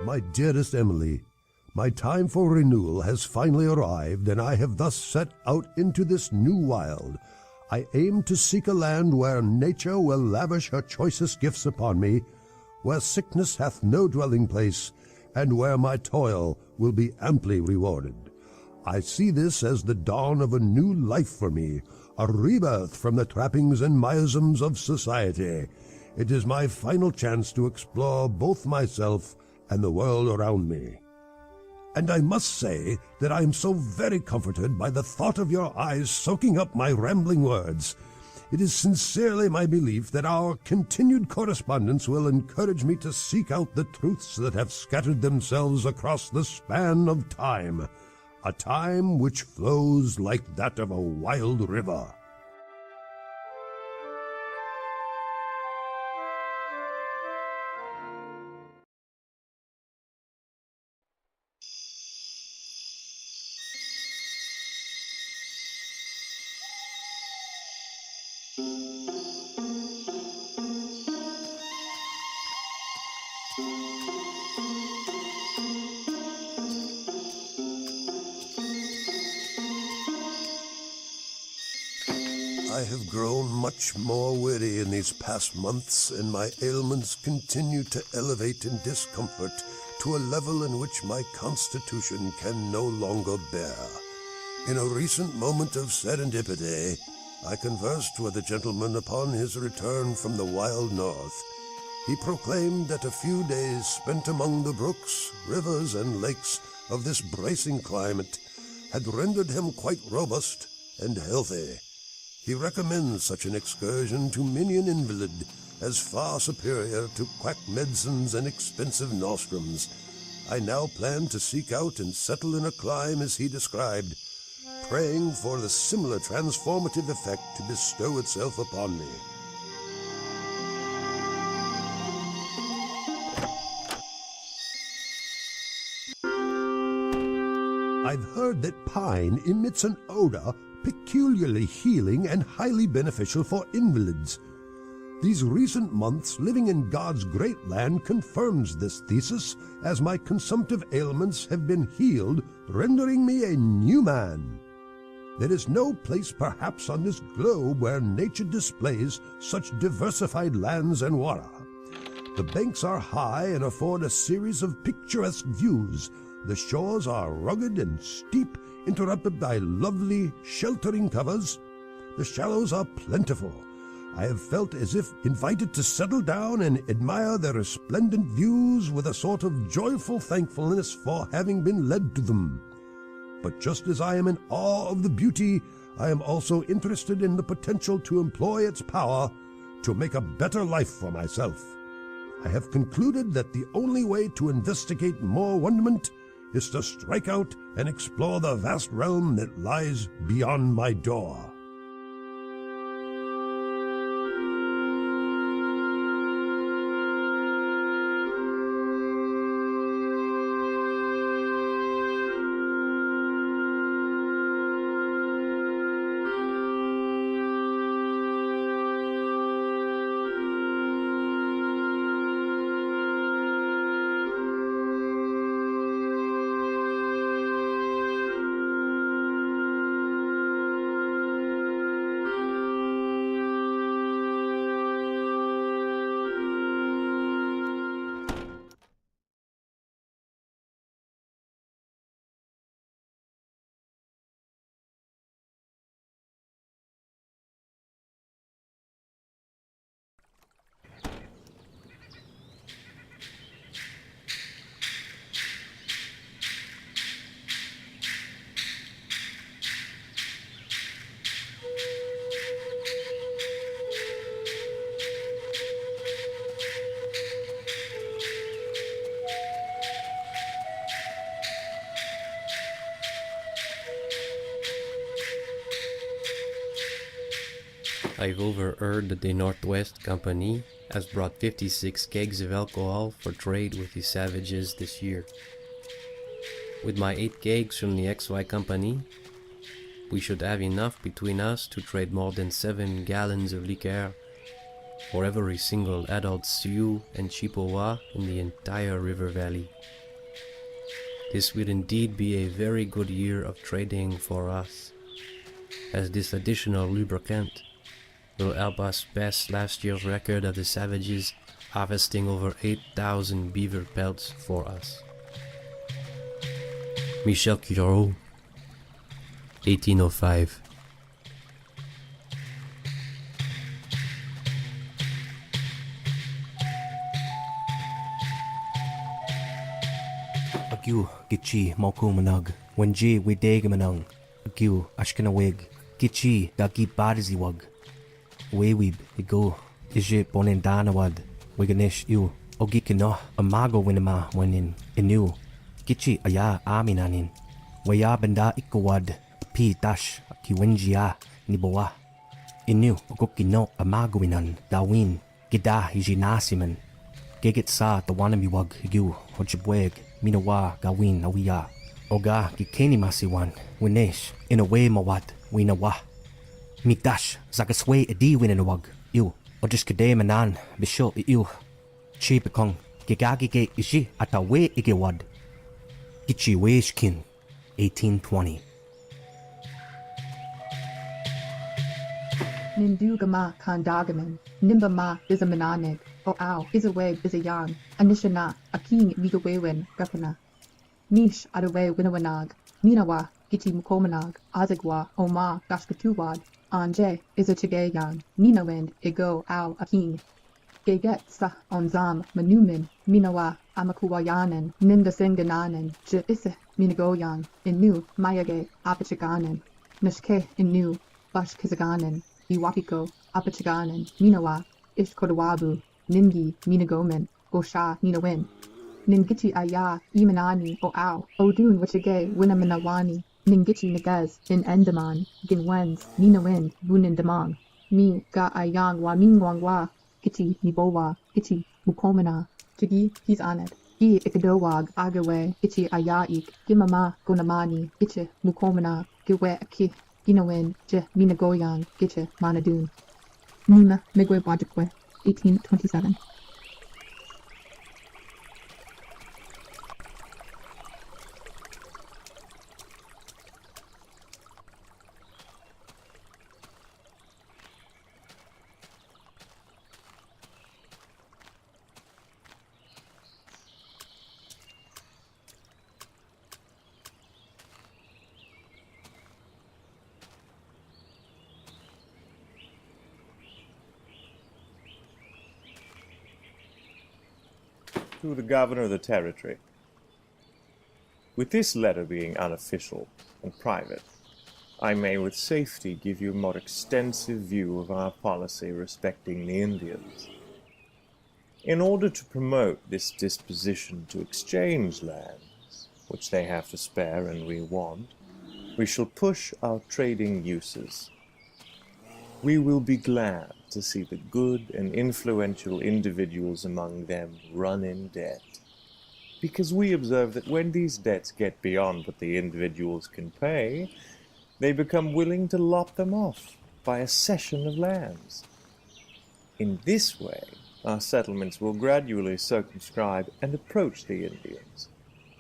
My dearest Emily, my time for renewal has finally arrived, and I have thus set out into this new wild. I aim to seek a land where nature will lavish her choicest gifts upon me, where sickness hath no dwelling place, and where my toil will be amply rewarded. I see this as the dawn of a new life for me, a rebirth from the trappings and miasms of society. It is my final chance to explore both myself and the world around me. And I must say that I am so very comforted by the thought of your eyes soaking up my rambling words. It is sincerely my belief that our continued correspondence will encourage me to seek out the truths that have scattered themselves across the span of time, a time which flows like that of a wild river. I have grown much more weary in these past months, and my ailments continue to elevate in discomfort to a level in which my constitution can no longer bear. In a recent moment of serendipity, I conversed with a gentleman upon his return from the wild north. He proclaimed that a few days spent among the brooks, rivers, and lakes of this bracing climate had rendered him quite robust and healthy. He recommends such an excursion to many an invalid as far superior to quack medicines and expensive nostrums. I now plan to seek out and settle in a clime as he described, praying for the similar transformative effect to bestow itself upon me. I've heard that pine emits an odor peculiarly healing and highly beneficial for invalids. These recent months living in God's great land confirms this thesis, as my consumptive ailments have been healed, rendering me a new man. There is no place perhaps on this globe where nature displays such diversified lands and water. The banks are high and afford a series of picturesque views. The shores are rugged and steep, interrupted by lovely, sheltering covers. The shallows are plentiful. I have felt as if invited to settle down and admire their resplendent views with a sort of joyful thankfulness for having been led to them. But just as I am in awe of the beauty, I am also interested in the potential to employ its power to make a better life for myself. I have concluded that the only way to investigate more wonderment is to strike out and explore the vast realm that lies beyond my door. I've overheard that the Northwest Company has brought 56 kegs of alcohol for trade with the savages this year. With my 8 kegs from the XY Company, we should have enough between us to trade more than 7 gallons of liquor for every single adult Sioux and Chippewa in the entire river valley. This will indeed be a very good year of trading for us, as this additional lubricant will help us pass last year's record of the savages harvesting over 8,000 beaver pelts for us. Michel Cureau, 1805. Agiu gichi moku manag wenji wideg manang agiu ashkana wig gichi gagi barzi wag wewib igo ije bonendana wad wiganish you ogikino amago winama wenin inu gichi aya aminanin waya benda ikowad pi dash kiwenjia niboa inu ogokino amago winan dawin gida hijinasiman Gegit sa tawanami wag higu hojibweg minawa gawin awiya oga gikeni masiwan winesh in a way mawad winawa mitash zagaswe edi winenawag iu ojiskade manan bisho iu chipekong gigagi ge ishi atawe igewad gichi weshkin 1820 Nindugama kandagaman, nimbama bizamananeg, o ow, bizaway bizayan, anishana, aking migawewin, gapana. Nish adaway winawanag, minawa, gichi mukomanag, azagwa, oma, gashkatuwad, anje, izachigayan, ninawind, igo, ow, aking. Geget sa onzam, manumin, minawa, amakuwayanan, nindasingananan, je isse, minagoyan, inu, mayage, apachaganan, nishke, inu, bashkizaganan. Iwapiko, Apachaganan, Minawa, Ishkodawabu, Ningi, Minagomen, Gosha, Ninawin, Ningichi Aya, Imanani, O Ow, Odun Wachige, Winamanawani, Ningichi Nagaz, In Endaman, Ginwens, Ninawin, Bunindamang, Mi, Ga Ayang Wa Mingwangwa, Gichi, Nibowa, Gichi, Mukomana, Jigi, he's on it. Gi Ikadowag, Agawe, Gichi Ayaik, Gimama, Gonamani, Gichi, Mukomana, Giwe Aki. Ginawin, Je, Minagoyan, Giche, Manadun. Nima, Migwe Wajikwe, 1827. To the governor of the territory. With this letter being unofficial and private, I may with safety give you a more extensive view of our policy respecting the Indians. In order to promote this disposition to exchange lands, which they have to spare and we want, we shall push our trading uses. We will be glad to see the good and influential individuals among them run in debt, because we observe that when these debts get beyond what the individuals can pay, they become willing to lop them off by a cession of lands. In this way, our settlements will gradually circumscribe and approach the Indians,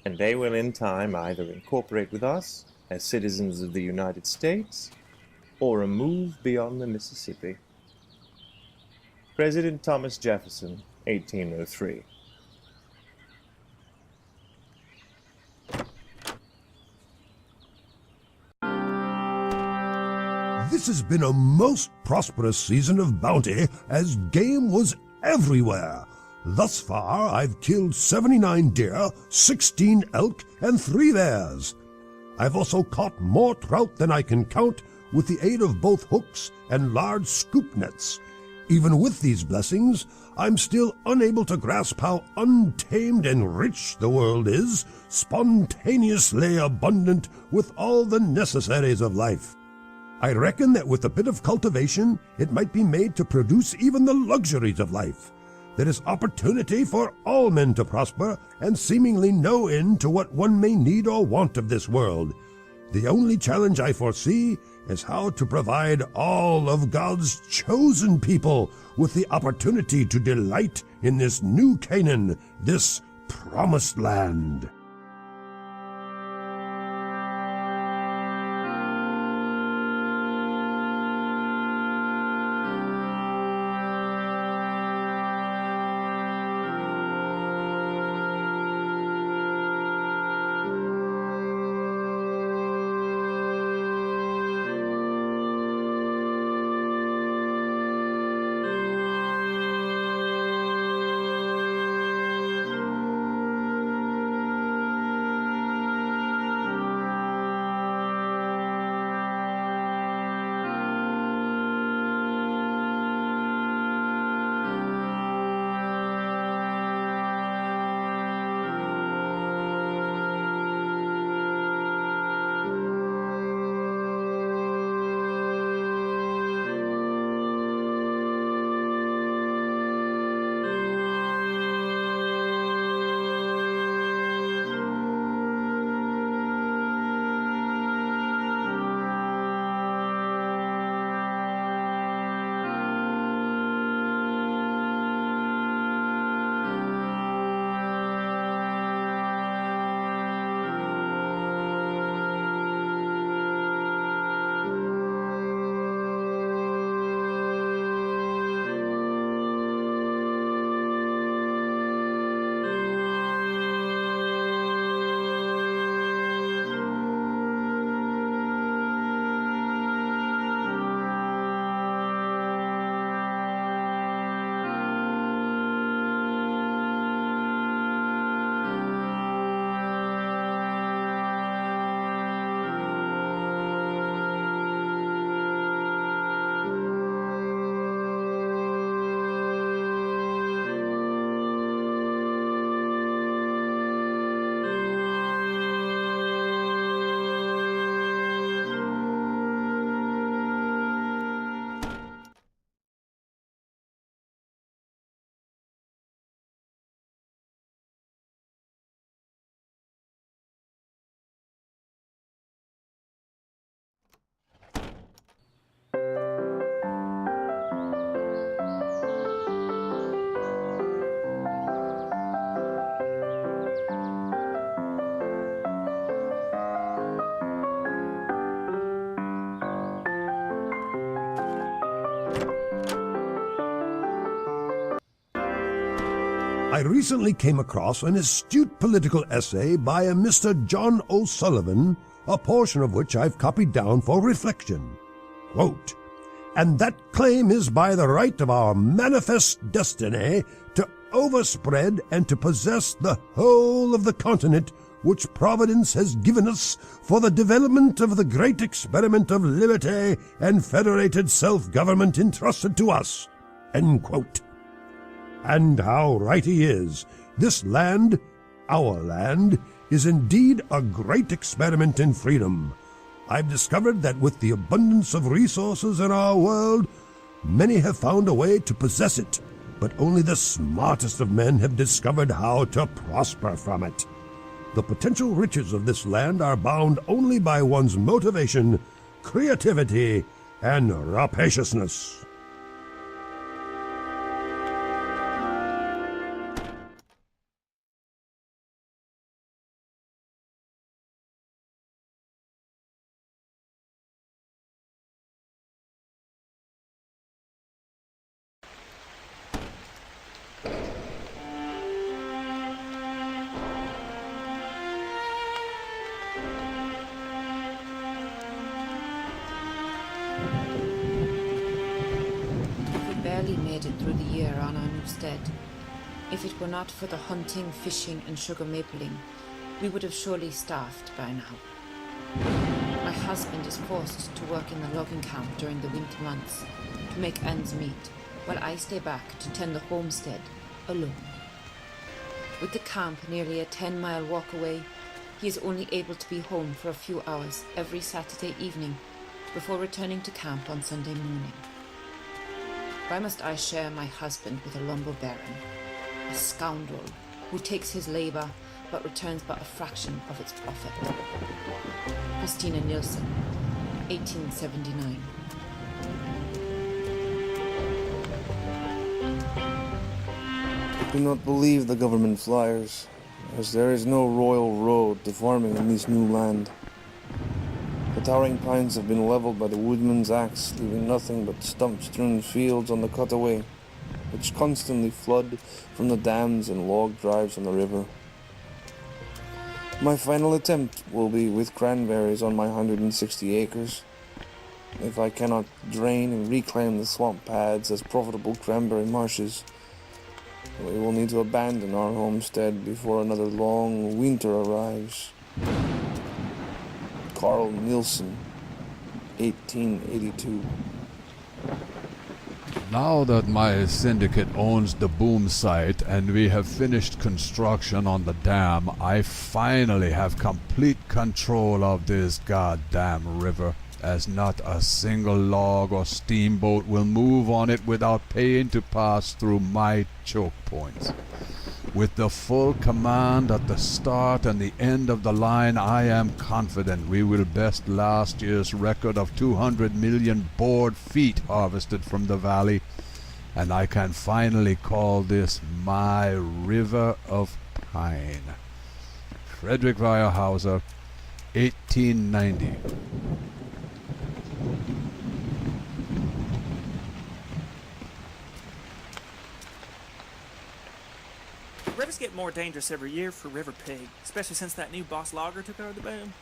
and they will in time either incorporate with us as citizens of the United States or move beyond the Mississippi. President Thomas Jefferson, 1803. This has been a most prosperous season of bounty, as game was everywhere. Thus far, I've killed 79 deer, 16 elk, and 3 bears. I've also caught more trout than I can count with the aid of both hooks and large scoop nets. Even with these blessings, I'm still unable to grasp how untamed and rich the world is, spontaneously abundant with all the necessaries of life. I reckon that with a bit of cultivation, it might be made to produce even the luxuries of life. There is opportunity for all men to prosper, and seemingly no end to what one may need or want of this world. The only challenge I foresee as how to provide all of God's chosen people with the opportunity to delight in this new Canaan, this promised land. I recently came across an astute political essay by a Mr. John O'Sullivan, a portion of which I've copied down for reflection. Quote, "And that claim is by the right of our manifest destiny to overspread and to possess the whole of the continent which Providence has given us for the development of the great experiment of liberty and federated self-government entrusted to us." End quote. And how right he is. This land, our land, is indeed a great experiment in freedom. I've discovered that with the abundance of resources in our world, many have found a way to possess it, but only the smartest of men have discovered how to prosper from it. The potential riches of this land are bound only by one's motivation, creativity, and rapaciousness. Barely made it through the year on our new stead. If it were not for the hunting, fishing and sugar mapling, we would have surely starved by now. My husband is forced to work in the logging camp during the winter months to make ends meet, while I stay back to tend the homestead alone. With the camp nearly a 10-mile walk away, he is only able to be home for a few hours every Saturday evening before returning to camp on Sunday morning. Why must I share my husband with a lumber baron, a scoundrel who takes his labour but returns but a fraction of its profit? Christina Nielsen, 1879. Do not believe the government flyers, as there is no royal road to farming in this new land. The towering pines have been leveled by the woodman's axe, leaving nothing but stump-strewn fields on the cutaway, which constantly flood from the dams and log drives on the river. My final attempt will be with cranberries on my 160 acres. If I cannot drain and reclaim the swamp pads as profitable cranberry marshes, we will need to abandon our homestead before another long winter arrives. Carl Nielsen, 1882. Now that my syndicate owns the boom site and we have finished construction on the dam, I finally have complete control of this goddamn river, as not a single log or steamboat will move on it without paying to pass through my choke points. With the full command at the start and the end of the line, I am confident we will best last year's record of 200 million board feet harvested from the valley, and I can finally call this my River of Pine. Frederick Weyerhaeuser, 1890. Rivers get more dangerous every year for River Pig, especially since that new boss logger took over the boom.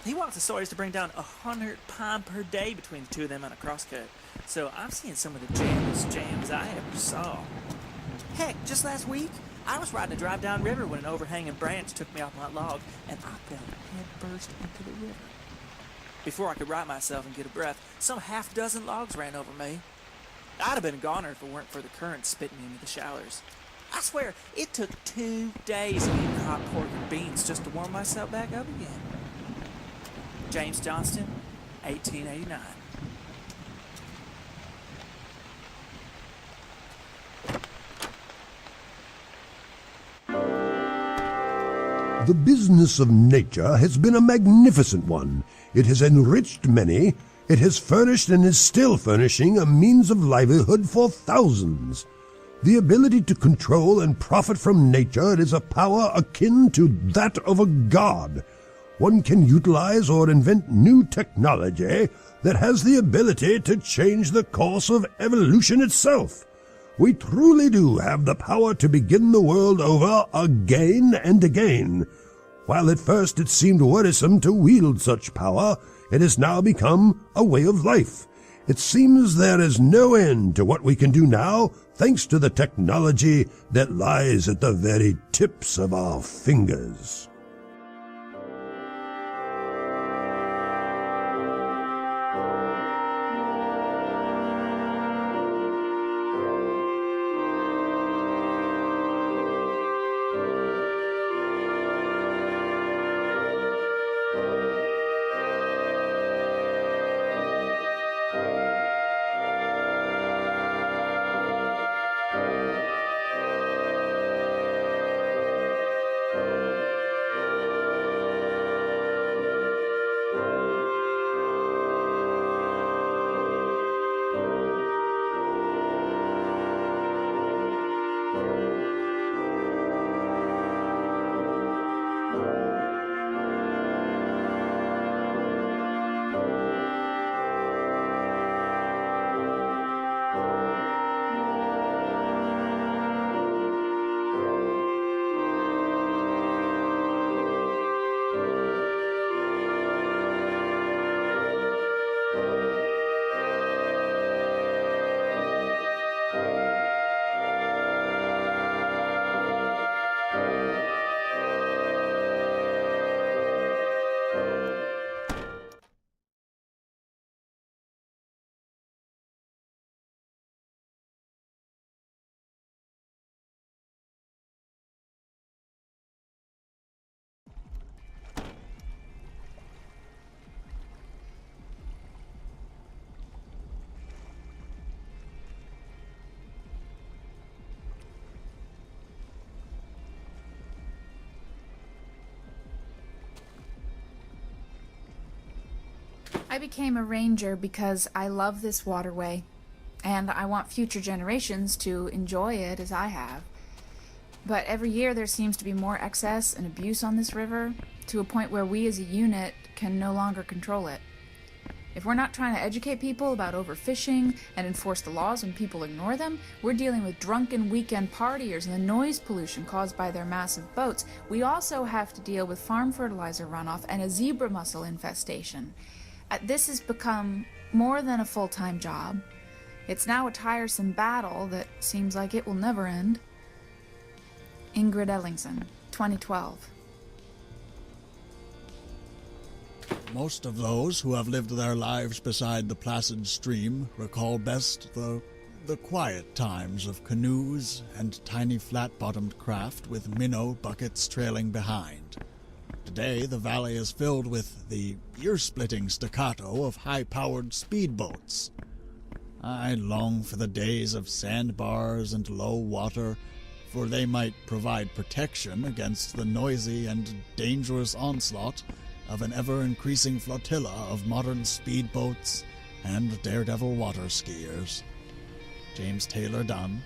He wants the Sawyers to bring down 100 pine per day between the two of them on a crosscut, so I'm seeing some of the jammest jams I ever saw. Heck, just last week, I was riding a drive down river when an overhanging branch took me off my log, and I fell headfirst into the river. Before I could right myself and get a breath, some half-dozen logs ran over me. I'd have been a goner if it weren't for the current spitting me into the showers. I swear, it took 2 days of eating hot pork and beans just to warm myself back up again. James Johnston, 1889. The business of nature has been a magnificent one. It has enriched many. It has furnished and is still furnishing a means of livelihood for thousands. The ability to control and profit from nature is a power akin to that of a god. One can utilize or invent new technology that has the ability to change the course of evolution itself. We truly do have the power to begin the world over again and again. While at first it seemed worrisome to wield such power, it has now become a way of life. It seems there is no end to what we can do now, thanks to the technology that lies at the very tips of our fingers. I became a ranger because I love this waterway, and I want future generations to enjoy it as I have. But every year there seems to be more excess and abuse on this river, to a point where we as a unit can no longer control it. If we're not trying to educate people about overfishing and enforce the laws when people ignore them, we're dealing with drunken weekend partiers and the noise pollution caused by their massive boats. We also have to deal with farm fertilizer runoff and a zebra mussel infestation. This has become more than a full-time job. It's now a tiresome battle that seems like it will never end. Ingrid Ellingson, 2012. Most of those who have lived their lives beside the placid stream recall best the quiet times of canoes and tiny flat-bottomed craft with minnow buckets trailing behind. Today, the valley is filled with the ear-splitting staccato of high-powered speedboats. I long for the days of sandbars and low water, for they might provide protection against the noisy and dangerous onslaught of an ever-increasing flotilla of modern speedboats and daredevil water skiers. James Taylor Dunn,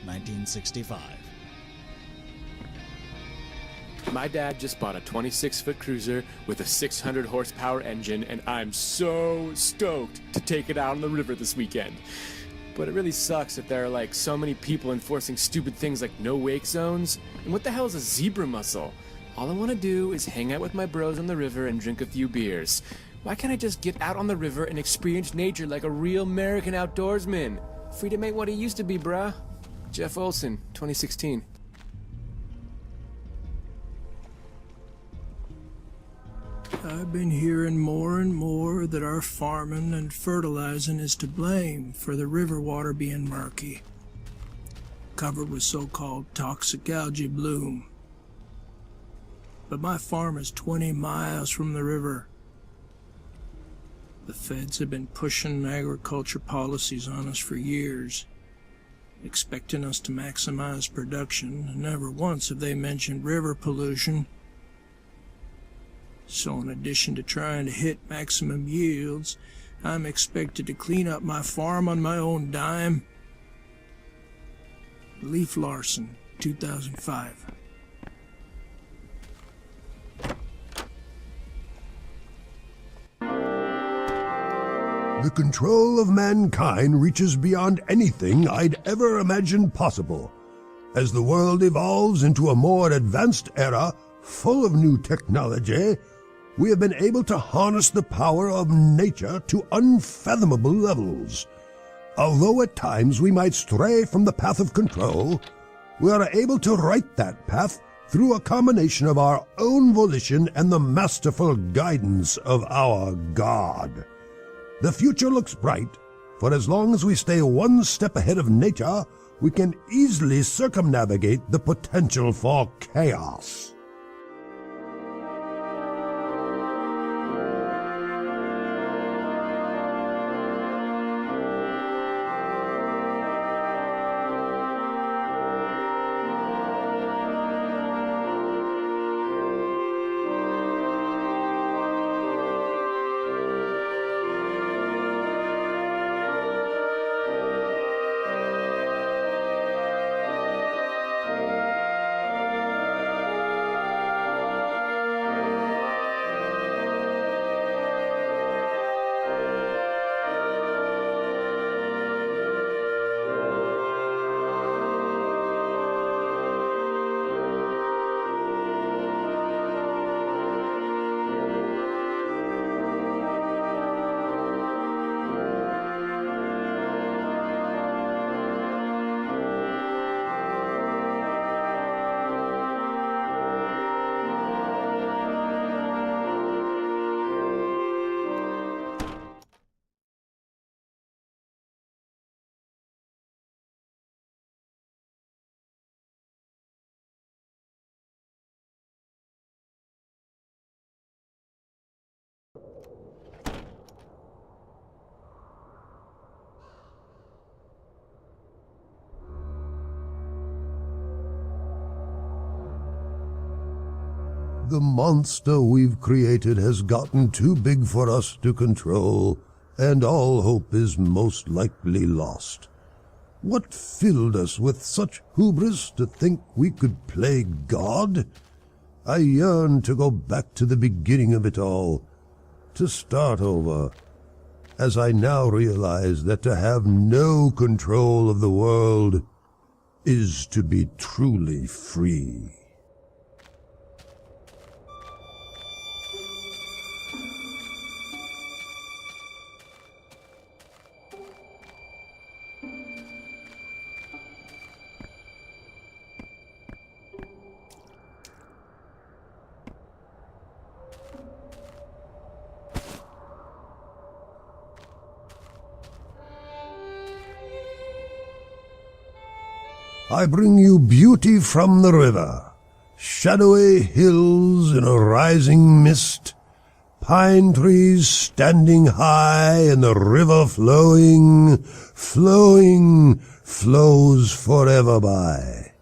1965. My dad just bought a 26-foot cruiser with a 600 horsepower engine, and I'm so stoked to take it out on the river this weekend. But it really sucks that there are so many people enforcing stupid things like no wake zones. And what the hell is a zebra mussel? All I want to do is hang out with my bros on the river and drink a few beers. Why can't I just get out on the river and experience nature like a real American outdoorsman? Freedom ain't what it used to be, bruh. Jeff Olson, 2016. I've been hearing more and more that our farming and fertilizing is to blame for the river water being murky, covered with so-called toxic algae bloom. But my farm is 20 miles from the river. The feds have been pushing agriculture policies on us for years, expecting us to maximize production, and never once have they mentioned river pollution. So in addition to trying to hit maximum yields, I'm expected to clean up my farm on my own dime. Leif Larson, 2005. The control of mankind reaches beyond anything I'd ever imagined possible. As the world evolves into a more advanced era, full of new technology, we have been able to harness the power of nature to unfathomable levels. Although at times we might stray from the path of control, we are able to right that path through a combination of our own volition and the masterful guidance of our God. The future looks bright, for as long as we stay one step ahead of nature, we can easily circumnavigate the potential for chaos. The monster we've created has gotten too big for us to control, and all hope is most likely lost. What filled us with such hubris to think we could play God? I yearn to go back to the beginning of it all, to start over, as I now realize that to have no control of the world is to be truly free. I bring you beauty from the river, shadowy hills in a rising mist, pine trees standing high and the river flowing, flows forever by.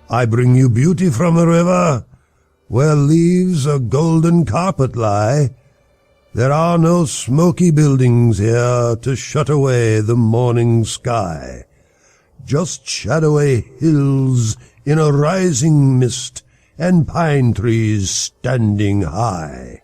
I bring you beauty from the river, where leaves a golden carpet lie. There are no smoky buildings here to shut away the morning sky. Just shadowy hills in a rising mist, and pine trees standing high.